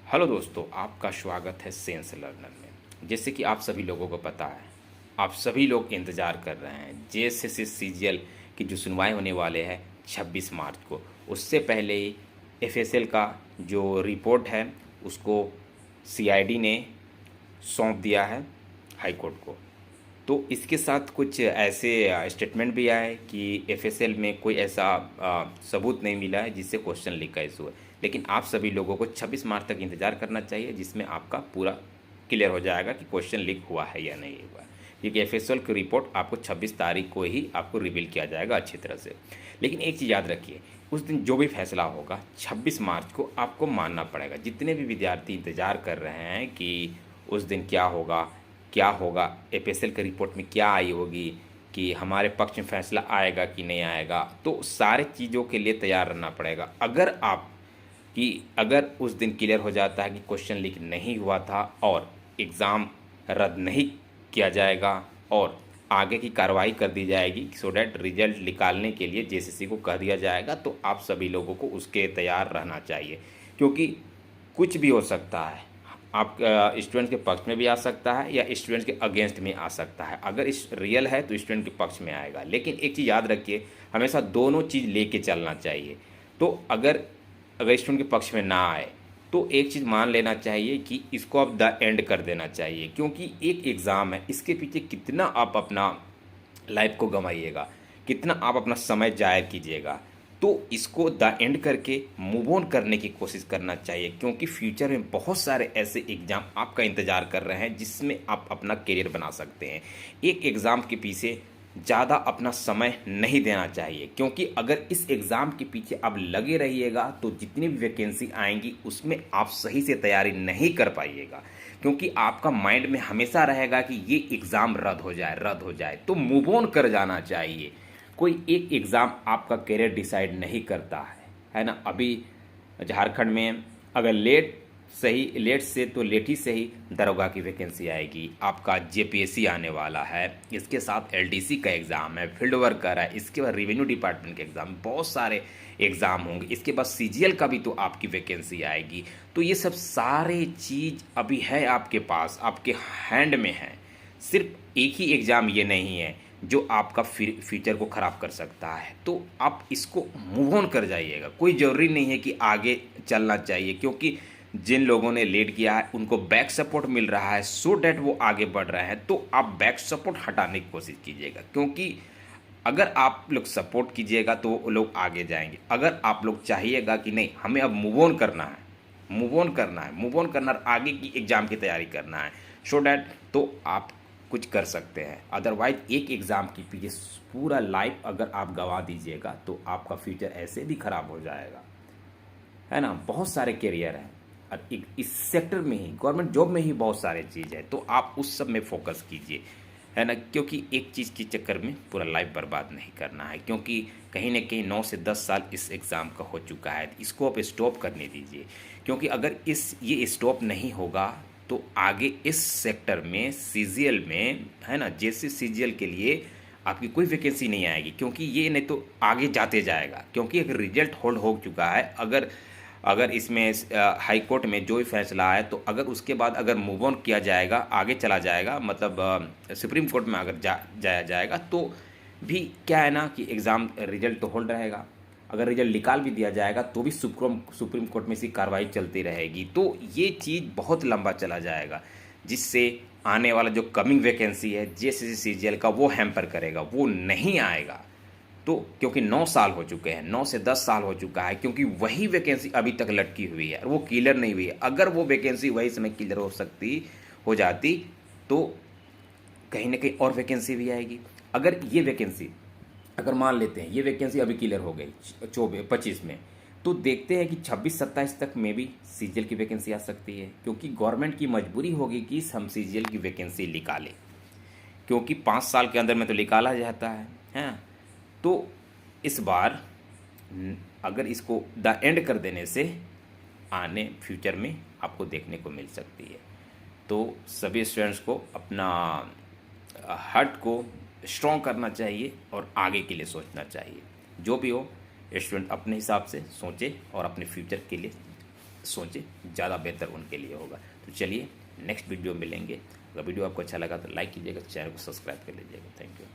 Hello दोस्तों, आपका स्वागत है सेंस लर्नर में। जैसे कि आप सभी लोगों को पता है, आप सभी लोग इंतज़ार कर रहे हैं जेएसएससी सीजीएल की जो सुनवाई होने वाले हैं 26 मार्च को। उससे पहले ही एफएसएल का जो रिपोर्ट है उसको सीआईडी ने सौंप दिया है हाई कोर्ट को। तो इसके साथ कुछ ऐसे स्टेटमेंट भी आए कि एफएसएल में कोई ऐसा सबूत नहीं मिला है जिससे क्वेश्चन लीक का इशू है। लेकिन आप सभी लोगों को 26 मार्च तक इंतज़ार करना चाहिए, जिसमें आपका पूरा क्लियर हो जाएगा कि क्वेश्चन लीक हुआ है या नहीं हुआ। क्योंकि एफएसएल की रिपोर्ट आपको 26 तारीख को ही आपको रिवील किया जाएगा अच्छी तरह से। लेकिन एक चीज़ याद रखिए, उस दिन जो भी फैसला होगा 26 मार्च को आपको मानना पड़ेगा। जितने भी विद्यार्थी इंतज़ार कर रहे हैं कि उस दिन क्या होगा क्या होगा, एफएसएल की रिपोर्ट में क्या आई होगी, कि हमारे पक्ष में फैसला आएगा कि नहीं आएगा, तो सारे चीज़ों के लिए तैयार रहना पड़ेगा। अगर उस दिन क्लियर हो जाता है कि क्वेश्चन लीक नहीं हुआ था और एग्ज़ाम रद्द नहीं किया जाएगा और आगे की कार्रवाई कर दी जाएगी सो डैट रिजल्ट निकालने के लिए जेसीसी को कह दिया जाएगा, तो आप सभी लोगों को उसके तैयार रहना चाहिए। क्योंकि कुछ भी हो सकता है, आप स्टूडेंट के पक्ष में भी आ सकता है या स्टूडेंट के अगेंस्ट में आ सकता है। अगर इस रियल है तो स्टूडेंट के पक्ष में आएगा। लेकिन एक चीज़ याद रखिए, हमेशा दोनों चीज़ लेके चलना चाहिए। तो अगर स्टूडेंट के पक्ष में ना आए तो एक चीज़ मान लेना चाहिए कि इसको अब द एंड कर देना चाहिए। क्योंकि एक एग्ज़ाम है, इसके पीछे कितना आप अपना लाइफ को गंवाइएगा, कितना आप अपना समय जाया कीजिएगा। तो इसको द एंड करके मूव ऑन करने की कोशिश करना चाहिए। क्योंकि फ्यूचर में बहुत सारे ऐसे एग्ज़ाम आपका इंतज़ार कर रहे हैं जिसमें आप अपना करियर बना सकते हैं। एक एग्ज़ाम के पीछे ज़्यादा अपना समय नहीं देना चाहिए। क्योंकि अगर इस एग्ज़ाम के पीछे आप लगे रहिएगा तो जितनी भी वैकेंसी आएंगी उसमें आप सही से तैयारी नहीं कर पाइएगा। क्योंकि आपका माइंड में हमेशा रहेगा कि ये एग्ज़ाम रद्द हो जाए। तो मूव ऑन कर जाना चाहिए। कोई एक एग्ज़ाम आपका करियर डिसाइड नहीं करता है ना। अभी झारखंड में अगर लेट से तो लेट ही सही दरोगा की वैकेंसी आएगी, आपका जेपीएससी आने वाला है, इसके साथ एलडीसी का एग्ज़ाम है, फील्ड वर्कर है, इसके बाद रेवेन्यू डिपार्टमेंट के एग्ज़ाम, बहुत सारे एग्ज़ाम होंगे। इसके बाद सीजीएल का भी तो आपकी वैकेंसी आएगी। तो ये सब सारे चीज़ अभी है आपके पास, आपके हैंड में है। सिर्फ एक ही एग्ज़ाम ये नहीं है जो आपका फ्यूचर को ख़राब कर सकता है। तो आप इसको मूव ऑन कर जाइएगा। कोई ज़रूरी नहीं है कि आगे चलना चाहिए। क्योंकि जिन लोगों ने लेट किया है उनको बैक सपोर्ट मिल रहा है सो डैट वो आगे बढ़ रहे हैं। तो आप बैक सपोर्ट हटाने की कोशिश कीजिएगा। क्योंकि अगर आप लोग सपोर्ट कीजिएगा तो वो लोग आगे जाएंगे। अगर आप लोग चाहिएगा कि नहीं हमें अब मूव ऑन करना है, मूव ऑन करना, आगे की एग्ज़ाम की तैयारी करना है सो डैट, तो आप कुछ कर सकते हैं। अदरवाइज एक एग्ज़ाम के पीछे पूरा लाइफ अगर आप गंवा दीजिएगा तो आपका फ्यूचर ऐसे भी ख़राब हो जाएगा, है ना। बहुत सारे करियर हैं और इस सेक्टर में ही, गवर्नमेंट जॉब में ही बहुत सारे चीज़ है। तो आप उस सब में फोकस कीजिए, है ना। क्योंकि एक चीज़ के चक्कर में पूरा लाइफ बर्बाद नहीं करना है। क्योंकि कहीं ना कहीं 9 से 10 साल इस एग्ज़ाम का हो चुका है, इसको आप स्टॉप करने दीजिए। क्योंकि अगर ये स्टॉप नहीं होगा तो आगे इस सेक्टर में सीजीएल में, है ना, जैसे सीजीएल के लिए आपकी कोई वैकेंसी नहीं आएगी। क्योंकि ये नहीं तो आगे जाते जाएगा। क्योंकि अगर रिजल्ट होल्ड हो चुका है, अगर इसमें हाई कोर्ट में जो भी फैसला आए तो अगर उसके बाद अगर मूव ऑन किया जाएगा, आगे चला जाएगा, मतलब सुप्रीम कोर्ट में अगर जाया जाएगा तो भी क्या है ना कि एग्ज़ाम रिजल्ट तो होल्ड रहेगा। अगर रिजल्ट निकाल भी दिया जाएगा तो भी सुप्रीम कोर्ट में इसकी कार्रवाई चलती रहेगी। तो ये चीज़ बहुत लंबा चला जाएगा, जिससे आने वाला जो कमिंग वैकेंसी है जेएसएससी सीजीएल का वो हैम्पर करेगा, वो नहीं आएगा। तो क्योंकि 9 साल हो चुके हैं, 9 से 10 साल हो चुका है। क्योंकि वही वैकेंसी अभी तक लटकी हुई है और वो क्लियर नहीं हुई है। अगर वो वैकेंसी वही समय क्लियर हो जाती तो कहीं ना कहीं और वैकेंसी भी आएगी। अगर ये वैकेंसी, अगर मान लेते हैं ये वैकेंसी अभी क्लियर हो गई 25 में, तो देखते हैं कि 26-27 तक में भी सीजीएल की वैकेंसी आ सकती है। क्योंकि गवर्नमेंट की मजबूरी होगी कि हम सीजीएल की वैकेंसी निकालें। क्योंकि 5 साल के अंदर में तो निकाला जाता है। तो इस बार अगर इसको द एंड कर देने से आने फ्यूचर में आपको देखने को मिल सकती है। तो सभी स्टूडेंट्स को अपना हार्ट को स्ट्रॉन्ग करना चाहिए और आगे के लिए सोचना चाहिए। जो भी हो, स्टूडेंट अपने हिसाब से सोचे और अपने फ्यूचर के लिए सोचें, ज़्यादा बेहतर उनके लिए होगा। तो चलिए नेक्स्ट वीडियो मिलेंगे। अगर वीडियो आपको अच्छा लगा तो लाइक कीजिएगा, चैनल को सब्सक्राइब कर लीजिएगा। Thank you.